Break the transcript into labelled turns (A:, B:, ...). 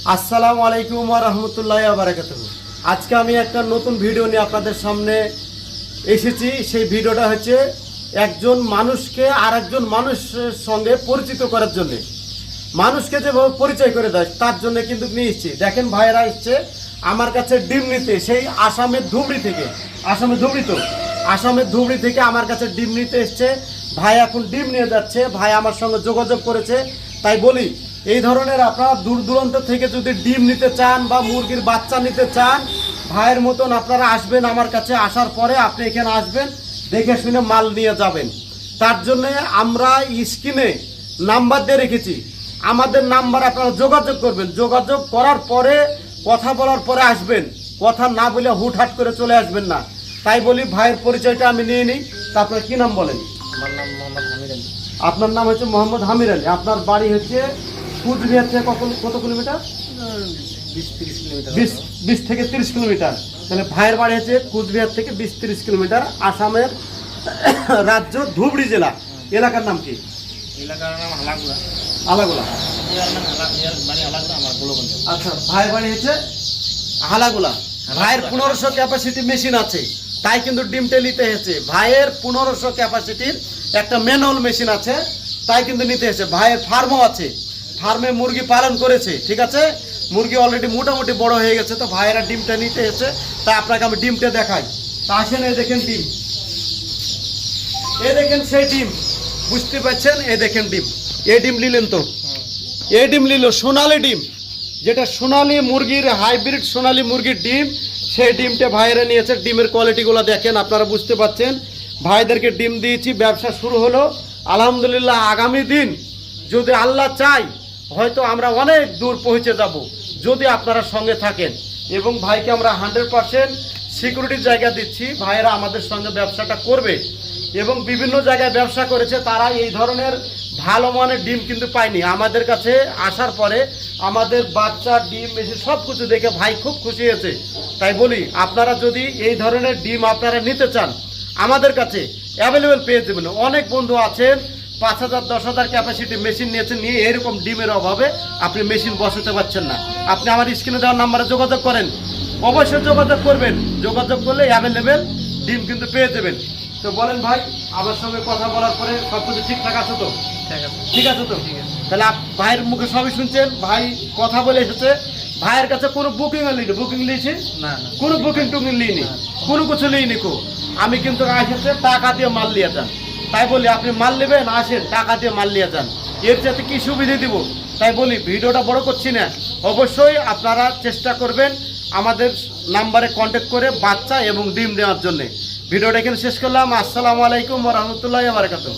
A: আসসালামু আলাইকুম ওয়া রাহমাতুল্লাহি ওয়া বারাকাতুহু। আজকে আমি একটা নতুন ভিডিও নিয়ে আপনাদের সামনে এসেছি। সেই ভিডিওটা হচ্ছে একজন মানুষকে আরেকজন মানুষের সঙ্গে পরিচিত করার জন্য, মানুষকে যেভাবে পরিচয় করে দেয় তার জন্য কিন্তু নিয়ে এসেছি। দেখেন ভাইয়েরা এসছে আমার কাছে ডিম নিতে, সেই আসামের ধুবড়ি থেকে। আসামের ধুবড়ি থেকে আমার কাছে ডিম নিতে এসছে। ভাই এখন ডিম নিয়ে যাচ্ছে। ভাই আমার সঙ্গে যোগাযোগ করেছে। তাই বলি, এই ধরনের আপনারা দূর দূরান্ত থেকে যদি ডিম নিতে চান বা মুরগির বাচ্চা নিতে চান, ভাইয়ের মতন আপনারা আসবেন আমার কাছে। আসার পরে আপনি এখানে আসবেন, দেখে শুনে মাল নিয়ে যাবেন। তার জন্য আমরা স্ক্রিনে নাম্বার দিয়ে রেখেছি, আমাদের নাম্বার আপনারা যোগাযোগ করবেন। যোগাযোগ করার পরে কথা বলার পরে আসবেন, কথা না বলে হুটহাট করে চলে আসবেন না। তাই বলি, ভাইয়ের পরিচয়টা আমি নিয়ে নিই। তারপরে কি নাম বলেন?
B: আমার নাম মোহাম্মদ হামিদ আলী।
A: আপনার নাম হচ্ছে মোহাম্মদ হামিদ আলী। আপনার বাড়ি হচ্ছে কুচবিহার থেকে কত কিলোমিটার?
B: 20-30 কিলোমিটার।
A: 20 থেকে 30 কিলোমিটার। তাহলে ভাইয়ের বাড়ি হচ্ছে কুচবিহার থেকে 20-30 কিলোমিটার, আসামের রাজ্য ধুবড়ি জেলা। এলাকার নাম কি?
B: এলাকার নাম হালাগুড়া।
A: আলাগোলা।
B: এর নাম বাড়ি হালাগুড়া, আমার গোলগঞ্জ।
A: আচ্ছা, ভাইয়ের বাড়ি হচ্ছে হালাগোলা। ভাইয়ের 1500 ক্যাপাসিটি মেশিন আছে, তাই কিন্তু ডিমটা নিতে এসেছে। ভাইয়ের 1500 ক্যাপাসিটির একটা ম্যানুয়াল মেশিন আছে, তাই কিন্তু নিতে এসেছে। ভাইয়ের ফার্মও আছে, ফার্মে মুরগি পালন করেছে। ঠিক আছে, মুরগি অলরেডি মোটামুটি বড় হয়ে গেছে। তো ভাইয়েরা ডিমটা নিতে এসেছে, তাই আপনাকে আমি ডিমটা দেখাই। তা আসেন, এই দেখেন ডিম, এই দেখেন সেই ডিম, বুঝতে পারছেন? এই দেখেন ডিম, এই ডিম নিলেন তো? এই ডিম নিল সোনালি ডিম, যেটা সোনালি মুরগির হাইব্রিড সোনালি মুরগির ডিম। সেই ডিমটা ভাইয়েরা নিয়েছে। ডিমের কোয়ালিটিগুলো দেখেন, আপনারা বুঝতে পাচ্ছেন। ভাইদেরকে ডিম দিয়েছি, ব্যবসা শুরু হলো আলহামদুলিল্লাহ। আগামী দিন যদি আল্লাহ চাই, হয়তো আমরা অনেক দূর পৌঁছে যাব, যদি আপনারা সঙ্গে থাকেন। এবং ভাইকে আমরা 100% সিকিউরিটির জায়গা দিচ্ছি। ভাইয়েরা আমাদের সঙ্গে ব্যবসাটা করবে, এবং বিভিন্ন জায়গায় ব্যবসা করেছে, তারা এই ধরনের ভালো মানের ডিম কিন্তু পায়নি। আমাদের কাছে আসার পরে আমাদের বাচ্চা ডিম এসে সব কিছু দেখে ভাই খুব খুশি হয়েছে। তাই বলি, আপনারা যদি এই ধরনের ডিম আপনারা নিতে চান, আমাদের কাছে অ্যাভেলেবেল পেয়ে যাবেন। অনেক বন্ধু আছেন 5000 10,000 ক্যাপাসিটি মেশিন নিয়েছেন, নিয়ে এরকম ডিমের অভাবে আপনি মেশিন বসাতে পারছেন না। আপনি আমার স্ক্রিনে দেওয়ার নাম্বারে যোগাযোগ করেন, অবশ্যই যোগাযোগ করবেন। যোগাযোগ করলে অ্যাভেলেবেল ডিম কিন্তু পেয়ে যাবেন। তো বলেন ভাই, আমার সঙ্গে কথা বলার পরে সব কিছু ঠিকঠাক আছে তো? ঠিক আছে তো? তাহলে ভাইয়ের মুখে সবই শুনছেন। ভাই কথা বলে এসেছে। ভাইয়ের কাছে কোনো বুকিং লিনি, বুকিং লিয়েছি
B: না,
A: কোনো বুকিং টুকিং লিনি, কোনো কিছু লিনি কো। আমি কিন্তু এসেছে টাকা দিয়ে মাল নিয়ে যান। তাই বলি, আপনি মাল নেবেন, আসেন টাকা দিয়ে মাল নিয়ে যান। এর সাথে কি সুবিধা দিব? তাই বলি, ভিডিওটা বড় করছি না। অবশ্যই আপনারা চেষ্টা করবেন আমাদের নাম্বারে কন্ট্যাক্ট করে বাচ্চা এবং ডিম দেওয়ার জন্য। ভিডিওটা এখানে শেষ করলাম। আসসালামু আলাইকুম ওয়া রাহমাতুল্লাহি ওয়া বারাকাতুহু।